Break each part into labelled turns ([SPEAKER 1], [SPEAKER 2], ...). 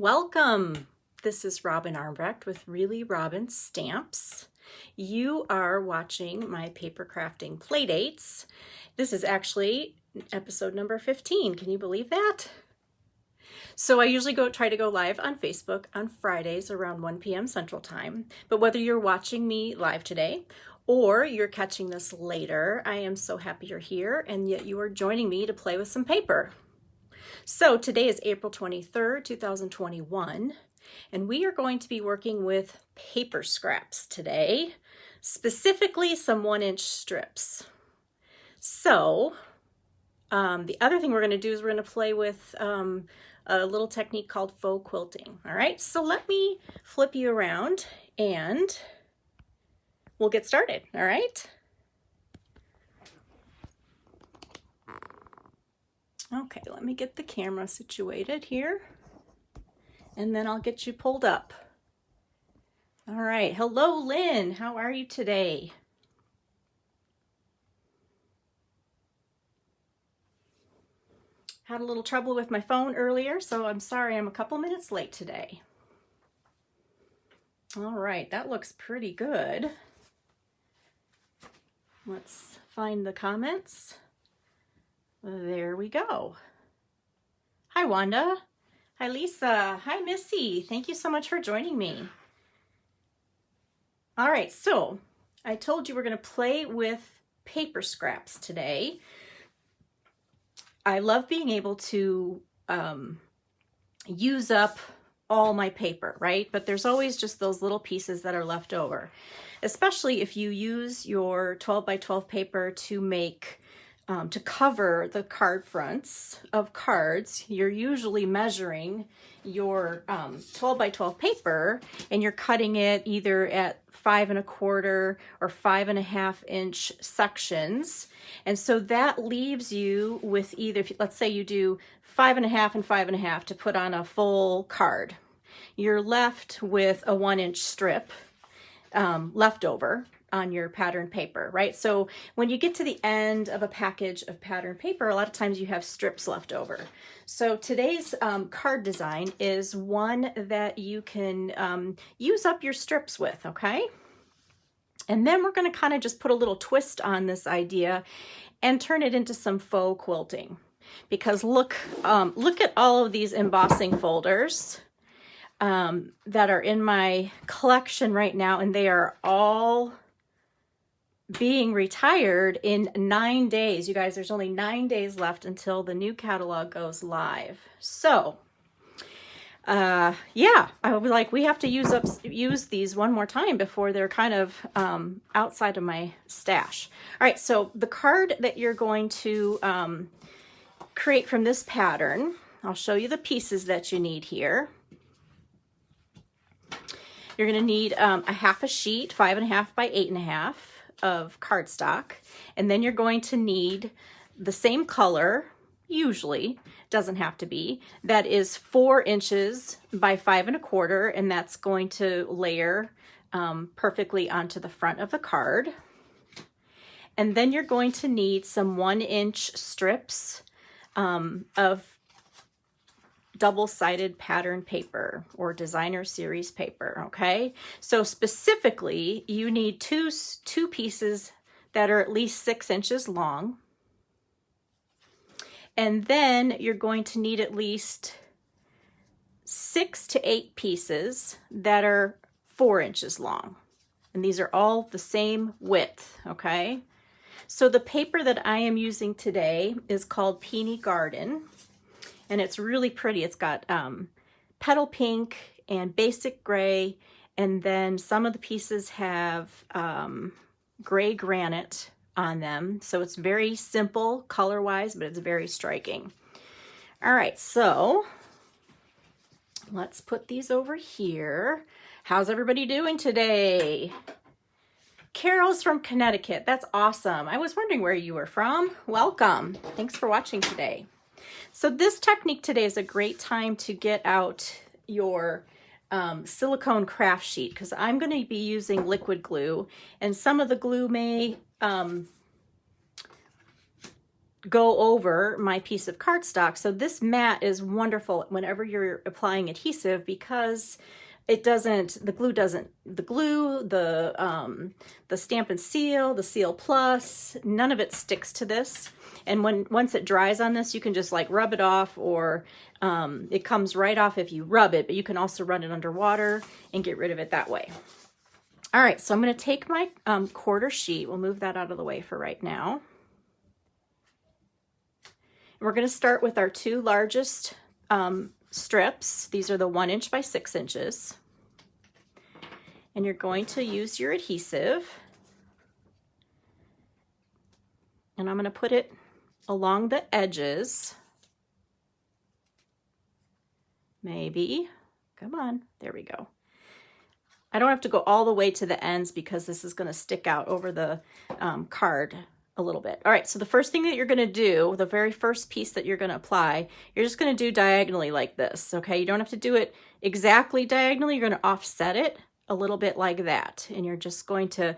[SPEAKER 1] Welcome. This is Robin Armbrecht with Really Robin Stamps. You are watching my paper crafting playdates. This is actually episode number 15. Can you believe that? So I usually try to go live on Facebook on Fridays around 1 p.m. Central Time. But whether you're watching me live today or you're catching this later, I am so happy you're here and yet you are joining me to play with some paper. So today is April 23rd, 2021, and we are going to be working with paper scraps today, specifically some 1-inch strips. So the other thing we're going to do is we're going to play with a little technique called faux quilting. All right, so let me flip you around and we'll get started. All right. Okay, let me get the camera situated here and then I'll get you pulled up. All right, hello Lynn, how are you today? Had a little trouble with my phone earlier, so I'm sorry I'm a couple minutes late today. All right, that looks pretty good. Let's find the comments. There we go. Hi, Wanda. Hi, Lisa. Hi, Missy. Thank you so much for joining me. All right, so I told you we're going to play with paper scraps today. I love being able to use up all my paper, right? But there's always just those little pieces that are left over, especially if you use your 12 by 12 paper to make to cover the card fronts of cards. You're usually measuring your 12 by 12 paper and you're cutting it either at 5 1/4 or 5 1/2 inch sections. And so that leaves you with either, let's say you do 5 1/2 and 5 1/2 to put on a full card. You're left with a 1-inch strip left over on your pattern paper, right? So when you get to the end of a package of pattern paper, a lot of times you have strips left over. So today's card design is one that you can use up your strips with, okay? And then we're going to kind of just put a little twist on this idea and turn it into some faux quilting. Because look at all of these embossing folders that are in my collection right now, and they are all being retired in 9 days. You guys, there's only 9 days left until the new catalog goes live. So yeah, I would like, we have to use these one more time before they're kind of outside of my stash. All right, so the card that you're going to create from this pattern, I'll show you the pieces that you need here. You're going to need a half a sheet, 5 1/2 by 8 1/2 of cardstock, and then you're going to need the same color, usually, doesn't have to be, that is 4 inches by 5 1/4, and that's going to layer perfectly onto the front of the card. And then you're going to need some 1-inch strips of double-sided pattern paper or designer series paper, okay? So specifically, you need two pieces that are at least 6 inches long. And then you're going to need at least 6 to 8 pieces that are 4 inches long. And these are all the same width, okay? So the paper that I am using today is called Peony Garden. And it's really pretty. It's got petal pink and basic gray, and then some of the pieces have gray granite on them. So it's very simple color-wise, but it's very striking. All right, so let's put these over here. How's everybody doing today? Carol's from Connecticut. That's awesome. I was wondering where you were from. Welcome. Thanks for watching today. So this technique today is a great time to get out your silicone craft sheet, because I'm going to be using liquid glue, and some of the glue may go over my piece of cardstock. So this mat is wonderful whenever you're applying adhesive because it doesn't, the glue, the Stamp and Seal, the Seal Plus, none of it sticks to this. And once it dries on this, you can just like rub it off, or it comes right off if you rub it, but you can also run it underwater and get rid of it that way. All right, so I'm going to take my quarter sheet. We'll move that out of the way for right now. We're going to start with our two largest strips. These are the 1 inch by 6 inches. And you're going to use your adhesive. And I'm going to put it along the edges. Maybe. Come on. There we go. I don't have to go all the way to the ends because this is going to stick out over the card a little bit. All right, so the first thing that you're going to do, the very first piece that you're going to apply, you're just going to do diagonally like this, okay? You don't have to do it exactly diagonally. You're going to offset it a little bit like that. And you're just going to,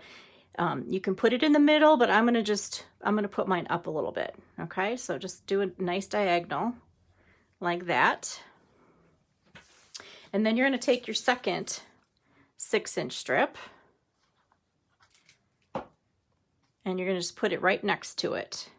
[SPEAKER 1] you can put it in the middle, but I'm going to put mine up a little bit, okay? So just do a nice diagonal like that. And then you're going to take your second 6-inch strip, and you're going to just put it right next to it.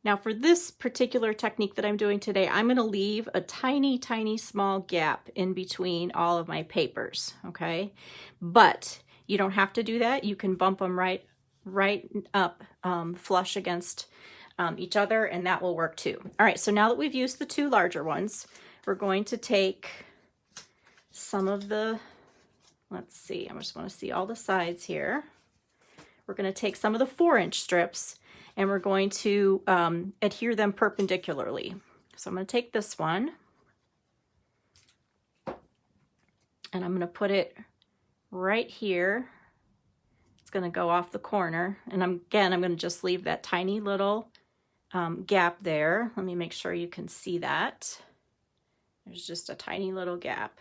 [SPEAKER 1] Now for this particular technique that I'm doing today, I'm going to leave a tiny, tiny small gap in between all of my papers, okay? But you don't have to do that. You can bump them right up flush against each other, and that will work too. All right, so now that we've used the two larger ones, we're going to take some of the, let's see, I just want to see all the sides here. We're going to take some of the 4-inch strips and we're going to adhere them perpendicularly. So I'm going to take this one and I'm going to put it right here. It's going to go off the corner, and I'm going to just leave that tiny little gap there. Let me make sure you can see that. There's just a tiny little gap.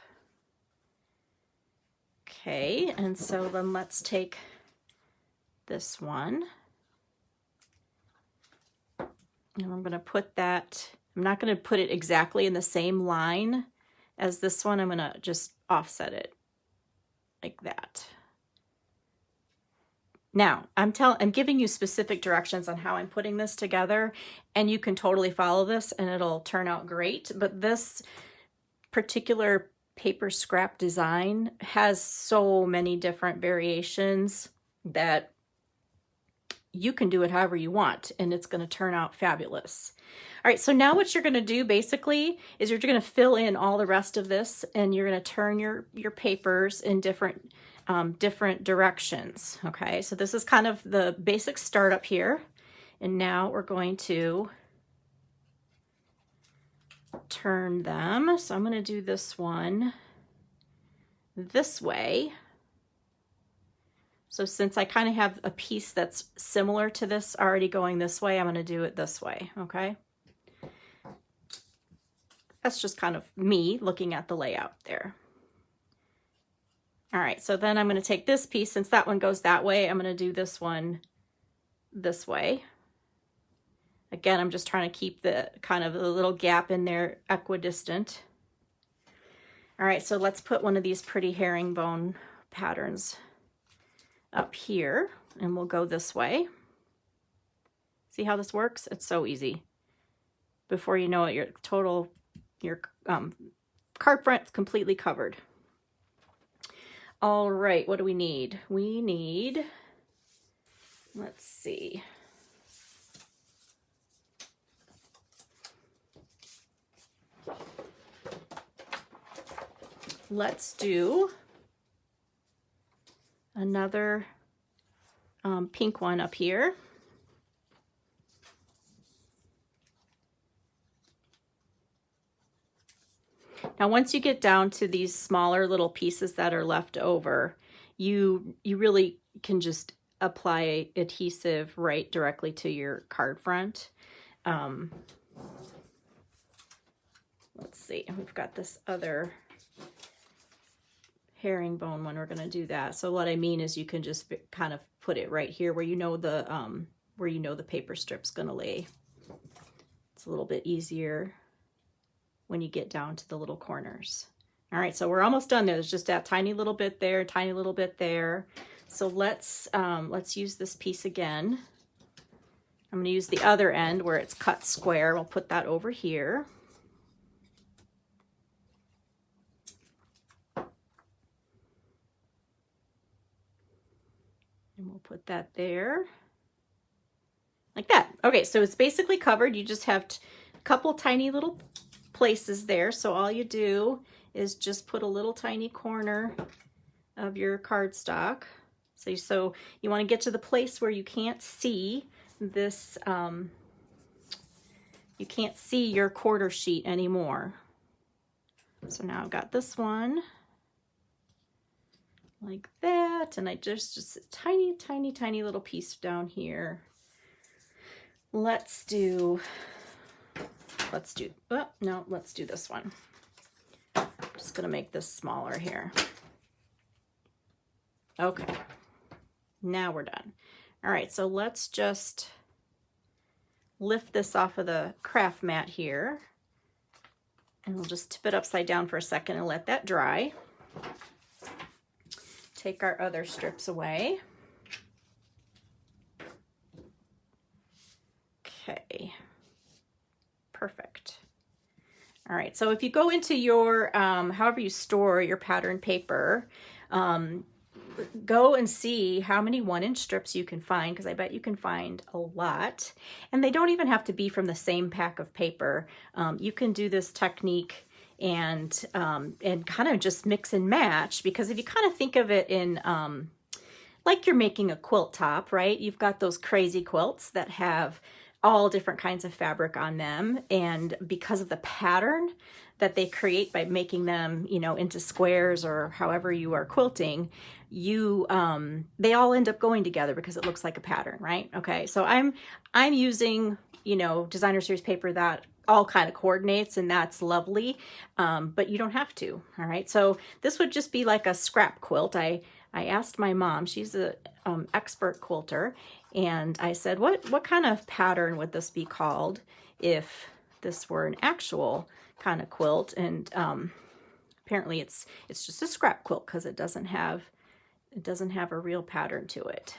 [SPEAKER 1] Okay, and so then let's take this one. And I'm going to put that, I'm not going to put it exactly in the same line as this one. I'm going to just offset it like that. Now, I'm giving you specific directions on how I'm putting this together, and you can totally follow this and it'll turn out great. But this particular paper scrap design has so many different variations that you can do it however you want, and it's going to turn out fabulous. All right, so now what you're going to do basically is you're going to fill in all the rest of this, and you're going to turn your papers in different directions. Okay, so this is kind of the basic startup here, and now we're going to turn them. So I'm going to do this one this way. So since I kind of have a piece that's similar to this already going this way, I'm going to do it this way, okay? That's just kind of me looking at the layout there. All right, so then I'm going to take this piece, since that one goes that way, I'm going to do this one this way. Again, I'm just trying to keep the kind of a little gap in there equidistant. All right, so let's put one of these pretty herringbone patterns up here, and we'll go this way. See how this works? It's so easy. Before you know it, your card front's completely covered. All right, what do we need? We need, let's see. Let's do another pink one up here. Now, once you get down to these smaller little pieces that are left over, you really can just apply adhesive right directly to your card front. Let's see, we've got this other herringbone when we're going to do that. So what I mean is you can just kind of put it right here where you know the paper strip's going to lay. It's a little bit easier when you get down to the little corners. All right, so we're almost done there. There's just that tiny little bit there, tiny little bit there. So let's use this piece again. I'm going to use the other end where it's cut square. We'll put that over here. And we'll put that there. Like that. Okay, so it's basically covered. You just have a couple tiny little places there. So all you do is just put a little tiny corner of your cardstock. So you want to get to the place where you can't see this, you can't see your quarter sheet anymore. So now I've got this one like that, and I just a tiny, tiny, tiny little piece down here. Let's do this one. Just gonna make this smaller here. Okay, now we're done. All right, so let's just lift this off of the craft mat here, and we'll just tip it upside down for a second and let that dry. Take our other strips away. Okay, perfect. All right, so if you go into your, however you store your pattern paper, go and see how many 1-inch strips you can find, because I bet you can find a lot. And they don't even have to be from the same pack of paper. You can do this technique and kind of just mix and match, because if you kind of think of it in like you're making a quilt top, right? You've got those crazy quilts that have all different kinds of fabric on them, and because of the pattern that they create by making them, you know, into squares or however you are quilting, they all end up going together because it looks like a pattern, right? Okay, so I'm using, you know, designer series paper that all kind of coordinates, and that's lovely, but you don't have to. All right, so this would just be like a scrap quilt. I asked my mom, she's a expert quilter, and I said, what kind of pattern would this be called if this were an actual kind of quilt? And apparently it's just a scrap quilt because it doesn't have a real pattern to it.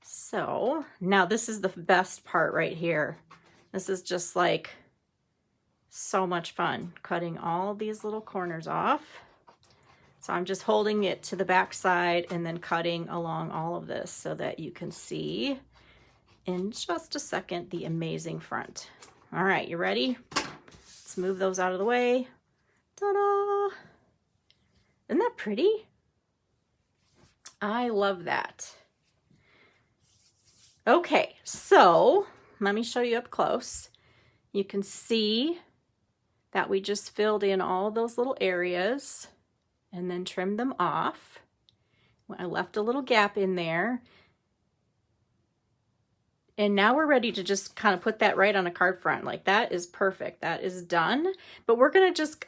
[SPEAKER 1] So now this is the best part right here. This is just like so much fun, cutting all these little corners off. So I'm just holding it to the back side and then cutting along all of this so that you can see in just a second the amazing front. All right, you ready? Let's move those out of the way. Ta-da! Isn't that pretty? I love that. Okay, so let me show you up close. You can see that we just filled in all those little areas and then trimmed them off. I left a little gap in there. And now we're ready to just kind of put that right on a card front. Like, that is perfect. That is done. But we're going to just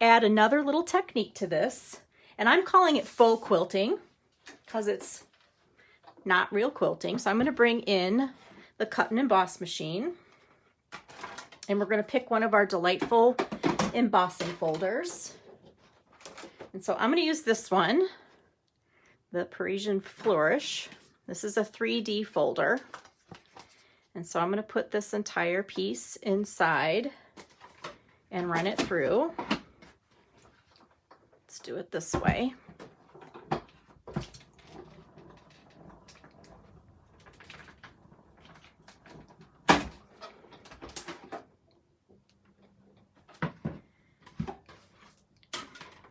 [SPEAKER 1] add another little technique to this. And I'm calling it faux quilting because it's not real quilting. So I'm going to bring in the cut and emboss machine. And we're going to pick one of our delightful embossing folders. And so I'm going to use this one, the Parisian Flourish. This is a 3D folder. And so I'm going to put this entire piece inside and run it through. Let's do it this way.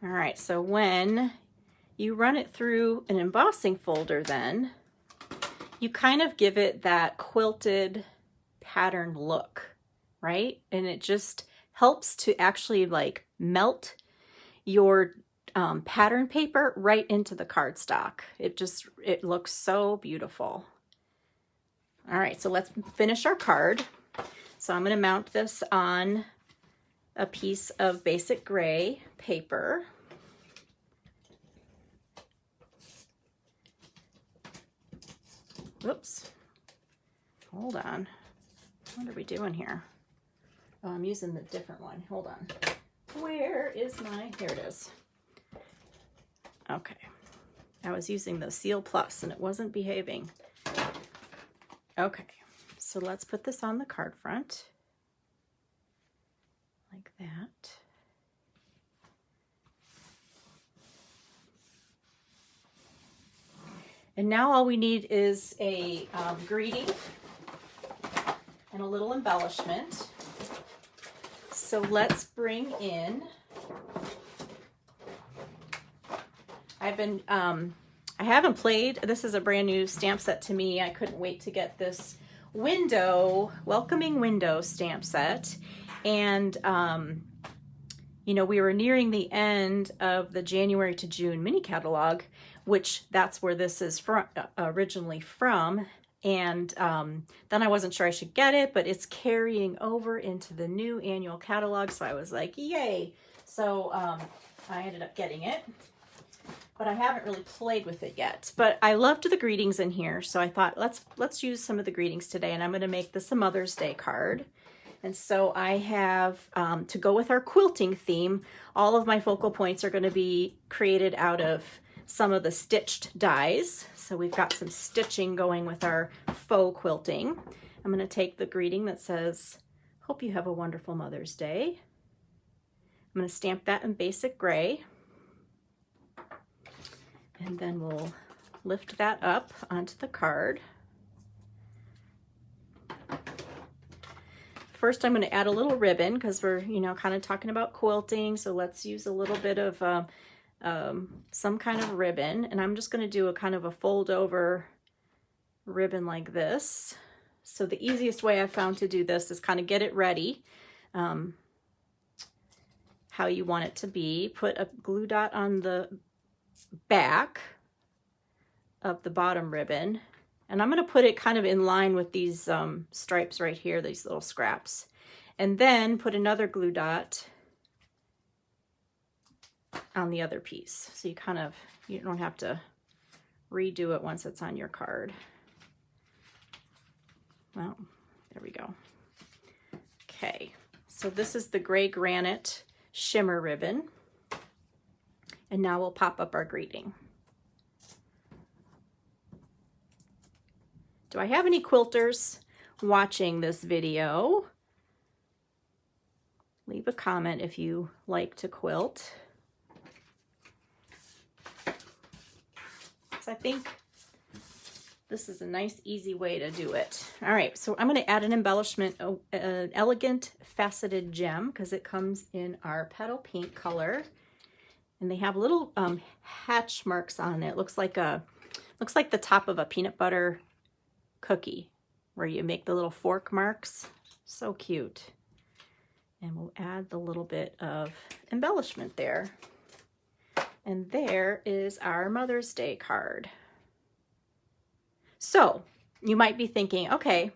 [SPEAKER 1] All right, so when you run it through an embossing folder, then you kind of give it that quilted pattern look, right? And it just helps to actually like melt your pattern paper right into the cardstock. It looks so beautiful. All right, so let's finish our card. So I'm going to mount this on a piece of basic gray paper. Whoops. Hold on. What are we doing here? Oh, I'm using the different one. Hold on. Where is my, here it is. Okay. I was using the Seal Plus and it wasn't behaving. Okay. So let's put this on the card front. Like that. And now all we need is a greeting and a little embellishment. So let's bring in, I haven't played, this is a brand new stamp set to me. I couldn't wait to get this welcoming window stamp set. And, you know, we were nearing the end of the January to June mini catalog, which that's where this is from, originally from. And then I wasn't sure I should get it, but it's carrying over into the new annual catalog. So I was like, yay. So I ended up getting it, but I haven't really played with it yet. But I loved the greetings in here. So I thought, let's use some of the greetings today. And I'm going to make this a Mother's Day card. And so I have, to go with our quilting theme, all of my focal points are going to be created out of some of the stitched dies. So we've got some stitching going with our faux quilting. I'm going to take the greeting that says, hope you have a wonderful Mother's Day. I'm going to stamp that in basic gray. And then we'll lift that up onto the card. First, I'm going to add a little ribbon because we're, you know, kind of talking about quilting. So let's use a little bit of some kind of ribbon. And I'm just going to do a kind of a fold over ribbon like this. So the easiest way I've found to do this is kind of get it ready, how you want it to be. Put a glue dot on the back of the bottom ribbon. And I'm going to put it kind of in line with these stripes right here, these little scraps. And then put another glue dot on the other piece. So you don't have to redo it once it's on your card. Well, there we go. Okay, so this is the gray granite shimmer ribbon. And now we'll pop up our greeting. Do I have any quilters watching this video? Leave a comment if you like to quilt. So I think this is a nice, easy way to do it. All right, so I'm going to add an embellishment, an elegant faceted gem, because it comes in our petal pink color. And they have little hatch marks on it. Looks like the top of a peanut butter cookie where you make the little fork marks. So cute. And we'll add the little bit of embellishment there. And there is our Mother's Day card. So you might be thinking, okay,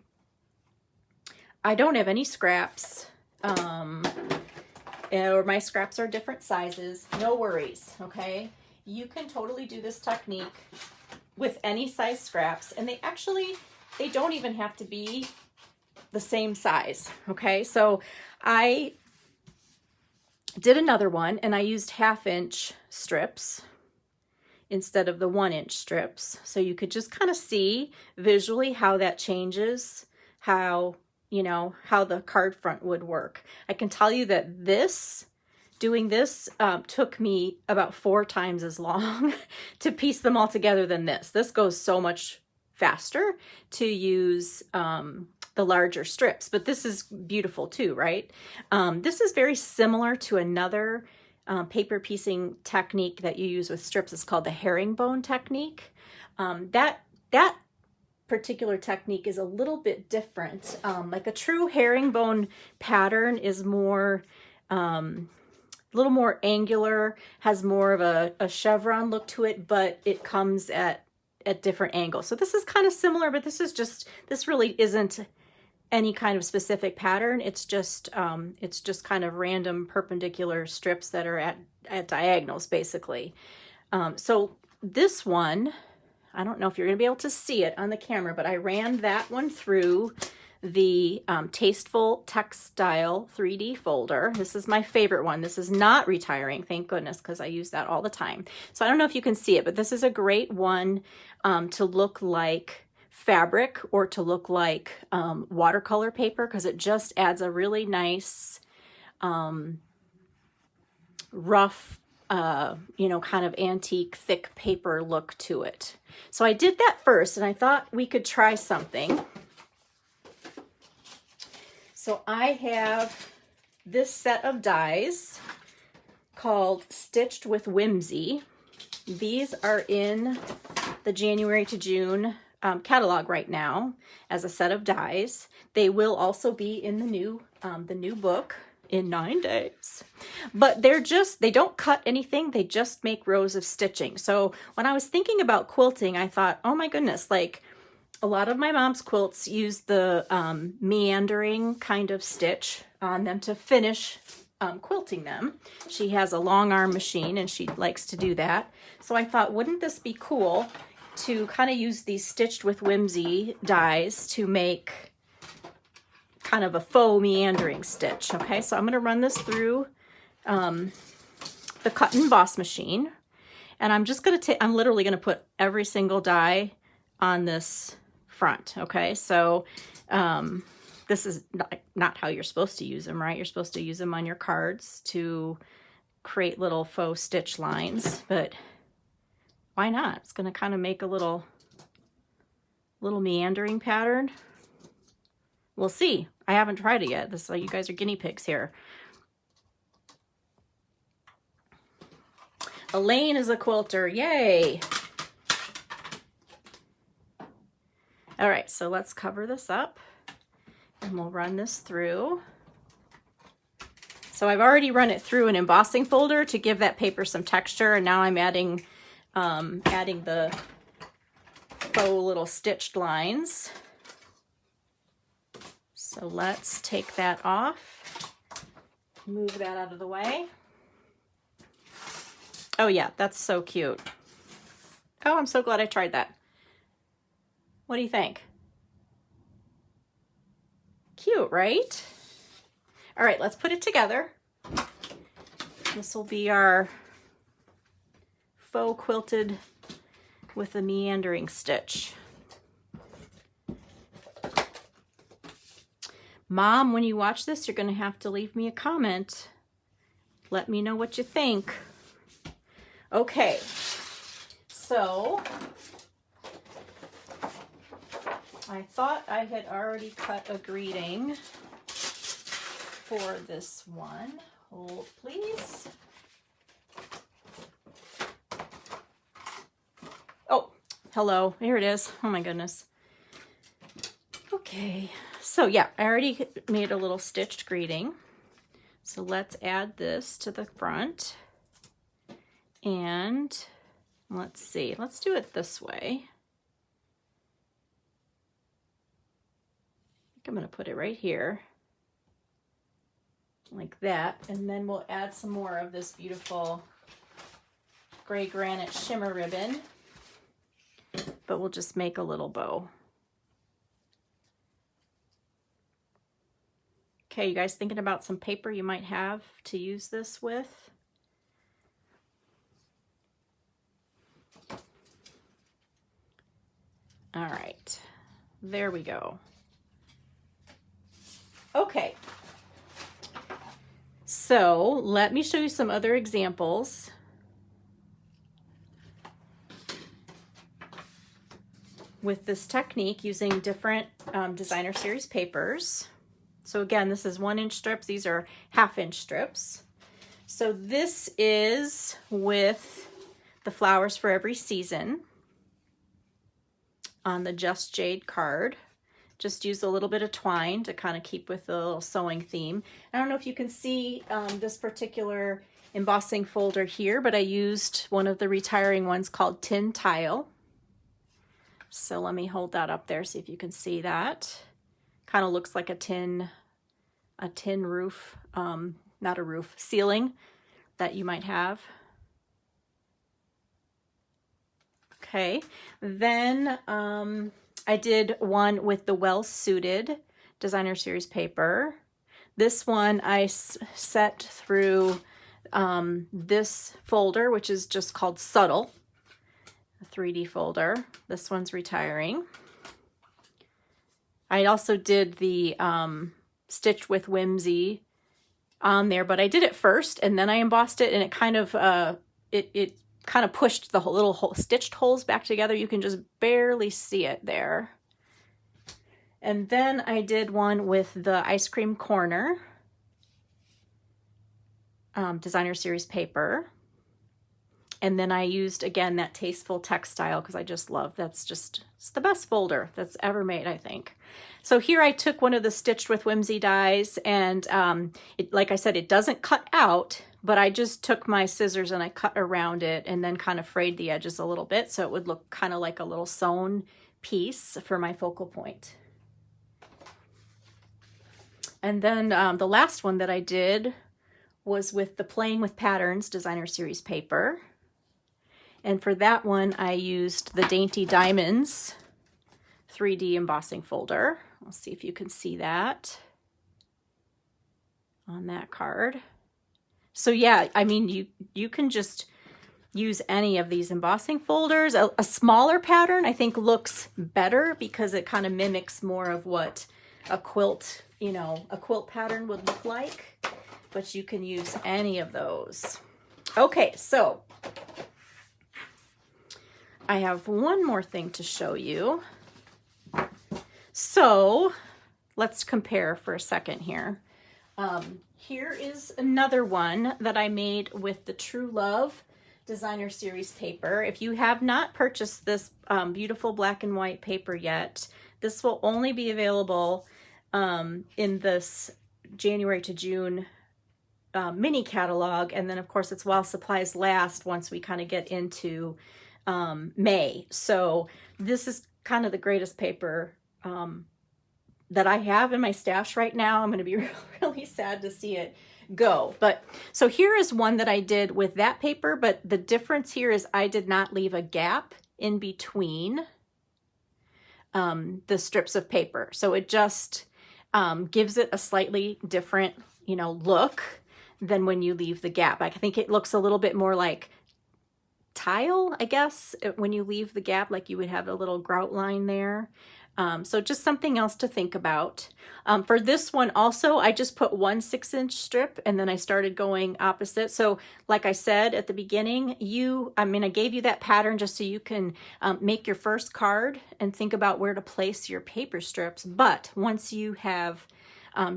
[SPEAKER 1] I don't have any scraps, or my scraps are different sizes. No worries, okay? You can totally do this technique with any size scraps, and they don't even have to be the same size, okay? So I did another one, and I used 1/2-inch strips instead of the 1-inch strips. So you could just kind of see visually how that changes, how the card front would work. I can tell you that doing this took me about 4 times as long to piece them all together than this. This goes so much faster to use the larger strips, but this is beautiful too, right? This is very similar to another paper piecing technique that you use with strips. It's called the herringbone technique. That particular technique is a little bit different. Like a true herringbone pattern is more, a little more angular, has more of a chevron look to it, but it comes at different angles. So this is kind of similar, but this really isn't any kind of specific pattern. It's just kind of random perpendicular strips that are at diagonals, basically. So this one, I don't know if you're going to be able to see it on the camera, but I ran that one through the Tasteful Textile 3D folder. This is my favorite one. This is not retiring, thank goodness, because I use that all the time. So I don't know if you can see it, but this is a great one to look like fabric or to look like watercolor paper, because it just adds a really nice rough you know, kind of antique thick paper look to it. So I did that first, and I thought we could try something. So I have this set of dies called Stitched with Whimsy. These are in the January to June catalog right now as a set of dies. They will also be in the new book in 9 days. But they don't cut anything, they just make rows of stitching. So when I was thinking about quilting, I thought, oh my goodness, like a lot of my mom's quilts use the meandering kind of stitch on them to finish quilting them. She has a long arm machine and she likes to do that. So I thought, wouldn't this be cool to kind of use these Stitched with Whimsy dies to make kind of a faux meandering stitch. Okay, so I'm going to run this through the cut and emboss machine, and I'm just going to I'm literally going to put every single die on this front. Okay, so this is not how you're supposed to use them, right? You're supposed to use them on your cards to create little faux stitch lines, but why not? It's going to kind of make a little meandering pattern. We'll see. I haven't tried it yet. This is like, you guys are guinea pigs here. Elaine is a quilter. Yay! All right, so let's cover this up and we'll run this through. So I've already run it through an embossing folder to give that paper some texture, and now I'm adding the faux little stitched lines. So let's take that off, move that out of the way. Oh yeah, that's so cute. Oh, I'm so glad I tried that. What do you think? Cute, right? All right, let's put it together. This will be our faux quilted with a meandering stitch. Mom, when you watch this, you're going to have to leave me a comment. Let me know what you think. Okay, so I thought I had already cut a greeting for this one. Hold, please. Oh, hello. Here it is. Oh my goodness. Okay. So yeah, I already made a little stitched greeting. So let's add this to the front. And let's see, let's do it this way. I think I'm going to put it right here. Like that. And then we'll add some more of this beautiful gray granite shimmer ribbon. But we'll just make a little bow. Okay, you guys thinking about some paper you might have to use this with? All right, there we go. Okay, so let me show you some other examples. With this technique using different designer series papers. So again, this is 1-inch strips. These are 1/2-inch strips. So this is with the Flowers for Every Season on the Just Jade card. Just use a little bit of twine to kind of keep with the little sewing theme. I don't know if you can see this particular embossing folder here, but I used one of the retiring ones called Tin Tile. So let me hold that up there, see if you can see that. Kind of looks like a tin roof, not a roof, ceiling that you might have. Okay, then I did one with the Well Suited Designer Series paper. This one I set through this folder, which is just called Subtle, a 3D folder. This one's retiring. I also did the Stitch with Whimsy on there, but I did it first and then I embossed it, and it kind of it kind of pushed the little stitched holes back together. You can just barely see it there. And then I did one with the Ice Cream Corner Designer Series paper. And then I used, again, that Tasteful Textile, because I just love, it's the best folder that's ever made, I think. So here I took one of the Stitched with Whimsy dies, and like I said, it doesn't cut out, but I just took my scissors and I cut around it and then kind of frayed the edges a little bit so it would look kind of like a little sewn piece for my focal point. And then the last one that I did was with the Playing with Patterns Designer Series paper. And for that one, I used the Dainty Diamonds 3D embossing folder. I'll see if you can see that on that card. So yeah, I mean, you can just use any of these embossing folders. A smaller pattern, I think, looks better because it kind of mimics more of what a quilt, a quilt pattern would look like. But you can use any of those. Okay, so I have one more thing to show you. So let's compare for a second here. Here is another one that I made with the True Love Designer Series paper. If you have not purchased this beautiful black and white paper yet, this will only be available in this January to June mini catalog. And then of course it's while supplies last once we kind of get into May. So this is kind of the greatest paper that I have in my stash right now. I'm going to be really sad to see it go. But so here is one that I did with that paper, but the difference here is I did not leave a gap in between the strips of paper. So it just gives it a slightly different, look than when you leave the gap. I think it looks a little bit more like tile, I guess, when you leave the gap, like you would have a little grout line there. So just something else to think about. For this one also, I just put one 6-inch strip and then I started going opposite. So like I said at the beginning, I gave you that pattern just so you can make your first card and think about where to place your paper strips. But once you have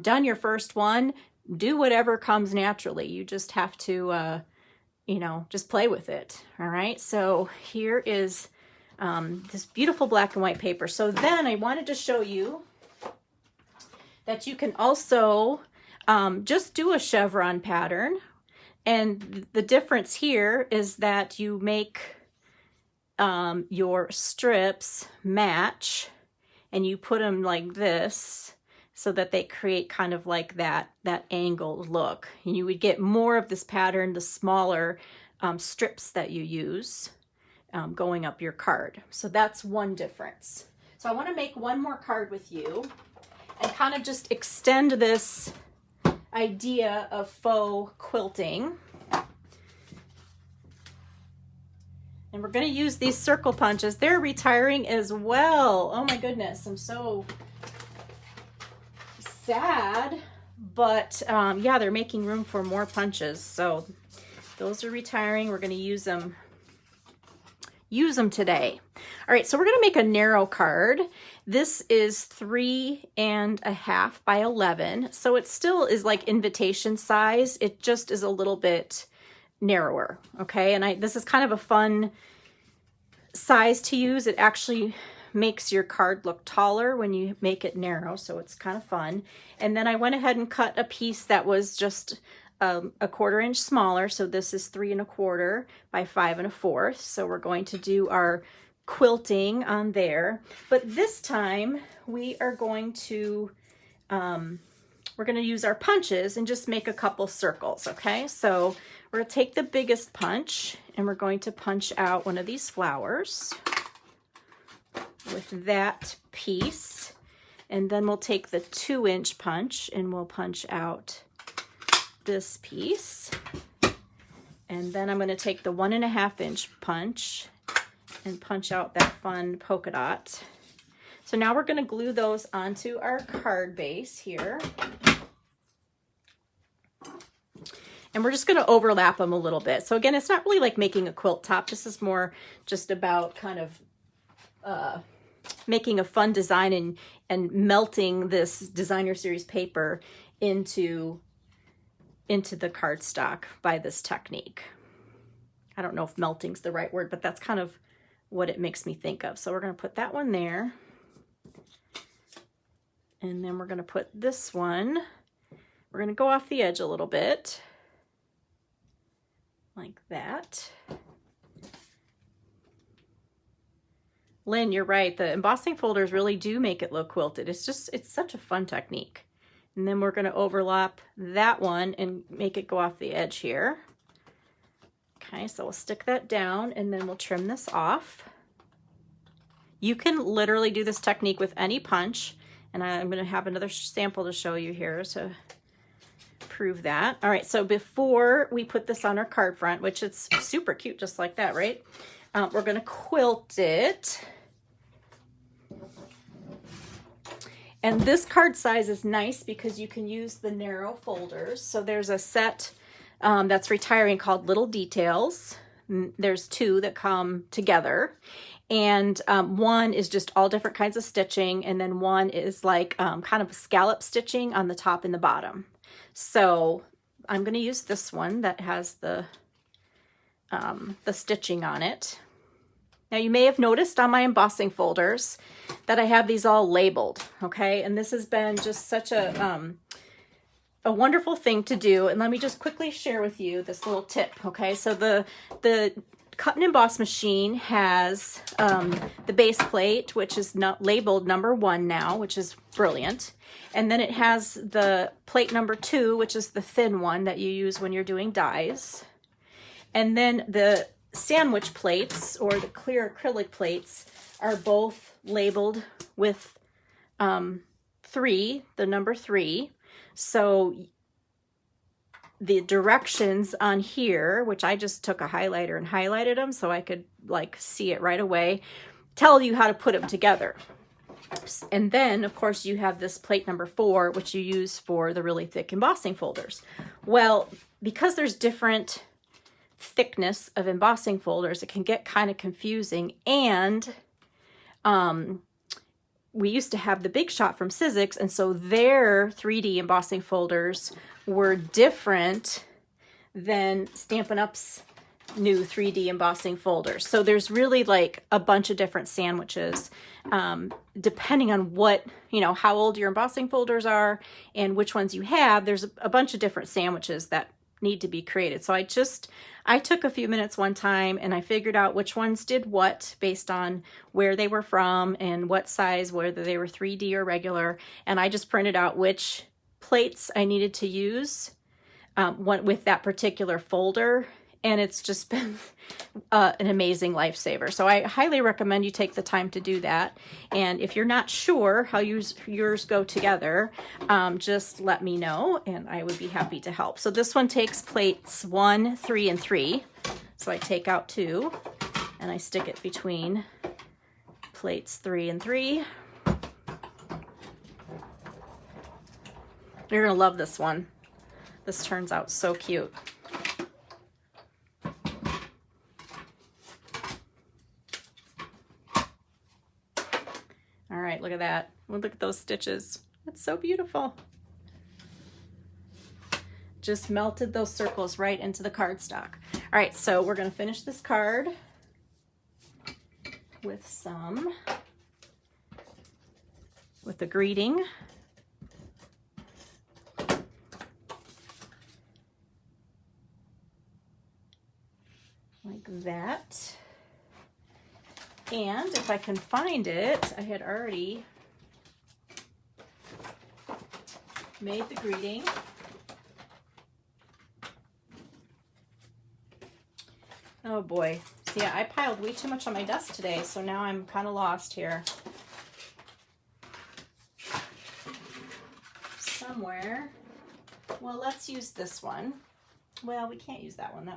[SPEAKER 1] done your first one, do whatever comes naturally. You just have to, just play with it. All right. So here is this beautiful black and white paper. So then I wanted to show you that you can also just do a chevron pattern. And the difference here is that you make your strips match and you put them like this so that they create kind of like that angled look. And you would get more of this pattern the smaller strips that you use going up your card. So that's one difference. So I want to make one more card with you and kind of just extend this idea of faux quilting. And we're going to use these circle punches. They're retiring as well. Oh my goodness, I'm so sad. But yeah, they're making room for more punches. So those are retiring. We're going to use them today. All right, so we're going to make a narrow card. This is 3.5 by 11. So it still is like invitation size. It just is a little bit narrower. Okay, and this is kind of a fun size to use. It actually makes your card look taller when you make it narrow, so it's kind of fun. And then I went ahead and cut a piece that was just a 1/4 inch smaller. So this is 3 1/4 by 5 1/4. So we're going to do our quilting on there. But this time we are going to use our punches and just make a couple circles, okay? So we're gonna take the biggest punch and we're going to punch out one of these flowers with that piece. And then we'll take the 2-inch punch and we'll punch out this piece. And then I'm gonna take the 1.5-inch punch and punch out that fun polka dot. So now we're gonna glue those onto our card base here. And we're just gonna overlap them a little bit. So again, it's not really like making a quilt top. This is more just about kind of making a fun design and melting this designer series paper into the cardstock by this technique. I don't know if melting's the right word, but that's kind of what it makes me think of. So we're gonna put that one there. And then we're gonna put this one, we're gonna go off the edge a little bit, like that. Lynn, you're right. The embossing folders really do make it look quilted. It's such a fun technique. And then we're going to overlap that one and make it go off the edge here. Okay, so we'll stick that down and then we'll trim this off. You can literally do this technique with any punch. And I'm going to have another sample to show you here to prove that. All right, so before we put this on our card front, which it's super cute just like that, right? We're going to quilt it. And this card size is nice because you can use the narrow folders. So there's a set that's retiring called Little Details. There's 2 that come together. And one is just all different kinds of stitching. And then one is like kind of scallop stitching on the top and the bottom. So I'm going to use this one that has the stitching on it. Now you may have noticed on my embossing folders that I have these all labeled, okay? And this has been just such a wonderful thing to do. And let me just quickly share with you this little tip, okay? So the cut and emboss machine has the base plate, which is not labeled number 1 now, which is brilliant. And then it has the plate number 2, which is the thin one that you use when you're doing dies. And then the sandwich plates or the clear acrylic plates are both labeled with 3, the number 3. So the directions on here, which I just took a highlighter and highlighted them so I could like see it right away, tell you how to put them together. And then of course you have this plate number 4, which you use for the really thick embossing folders. Well, because there's different thickness of embossing folders, it can get kind of confusing. And we used to have the Big Shot from Sizzix, and so their 3D embossing folders were different than Stampin' Up's new 3D embossing folders. So there's really like a bunch of different sandwiches, depending on what, you know, how old your embossing folders are and which ones you have. There's a bunch of different sandwiches that need to be created. So I took a few minutes one time and I figured out which ones did what based on where they were from and what size, whether they were 3D or regular. And I just printed out which plates I needed to use with that particular folder. And it's just been an amazing lifesaver. So I highly recommend you take the time to do that. And if you're not sure how yours go together, just let me know and I would be happy to help. So this one takes plates 1, 3, and 3. So I take out 2 and I stick it between plates 3 and 3. You're gonna love this one. This turns out so cute. All right, look at that. Look at those stitches. It's so beautiful. Just melted those circles right into the cardstock. All right, so we're gonna finish this card with a greeting. Like that. And if I can find it, I had already made the greeting. Oh boy. So yeah, I piled way too much on my desk today, so now I'm kind of lost here. Somewhere. Well, let's use this one. Well, we can't use that one.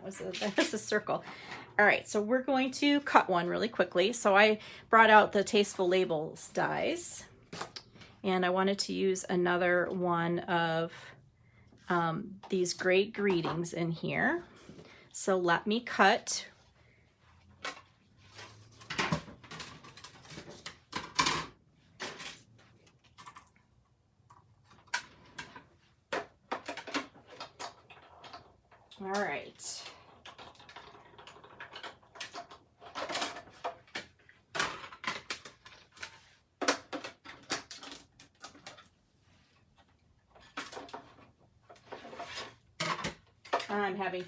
[SPEAKER 1] That's a circle. All right, so we're going to cut one really quickly. So I brought out the Tasteful Labels dies, and I wanted to use another one of these great greetings in here. So let me cut. All right. I'm having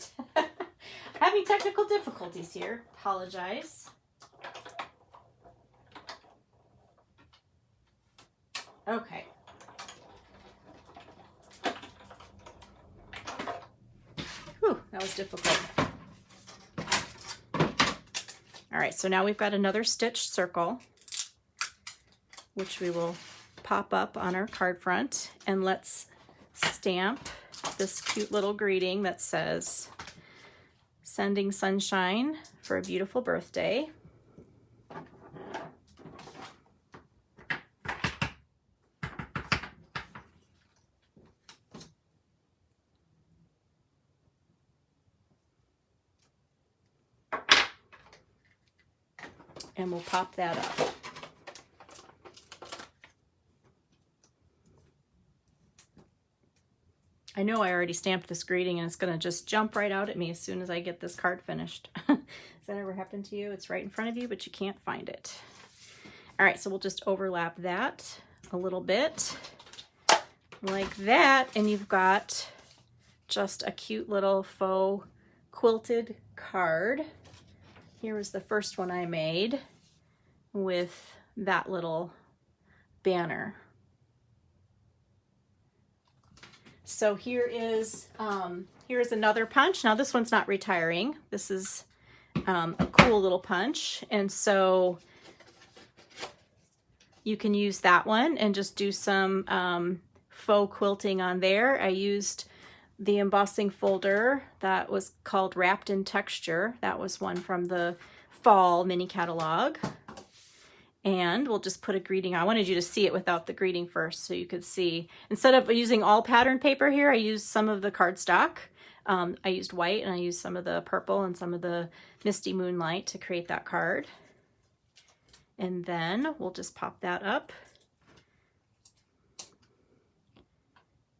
[SPEAKER 1] having technical difficulties here. Apologize. Okay. Whew, that was difficult. All right, so now we've got another stitched circle, which we will pop up on our card front, and let's stamp this cute little greeting that says, "Sending sunshine for a beautiful birthday." And we'll pop that up. I know I already stamped this greeting and it's going to just jump right out at me as soon as I get this card finished. Has that ever happened to you? It's right in front of you, but you can't find it. All right, so we'll just overlap that a little bit like that, and you've got just a cute little faux quilted card. Here was the first one I made with that little banner. So here is another punch. Now this one's not retiring. This is a cool little punch, and so you can use that one and just do some faux quilting on there. I used the embossing folder that was called Wrapped in Texture. That was one from the fall mini catalog. And we'll just put a greeting. I wanted you to see it without the greeting first so you could see. Instead of using all pattern paper here, I used some of the cardstock. I used white, and I used some of the purple and some of the Misty Moonlight to create that card. And then we'll just pop that up.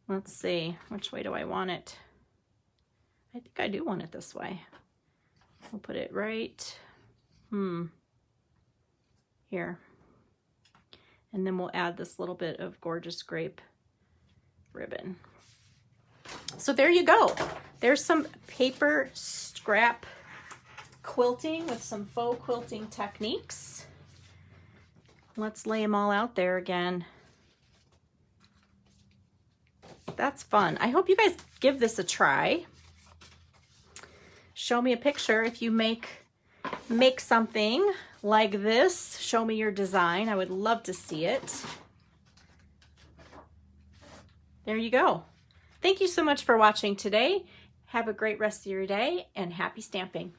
[SPEAKER 1] Let's see, which way do I want it? I think I do want it this way. We'll put it right here. And then we'll add this little bit of gorgeous grape ribbon. So there you go. There's some paper scrap quilting with some faux quilting techniques. Let's lay them all out there again. That's fun. I hope you guys give this a try. Show me a picture if you make something like this. Show me your design. I would love to see it. There you go. Thank you so much for watching today. Have a great rest of your day and happy stamping.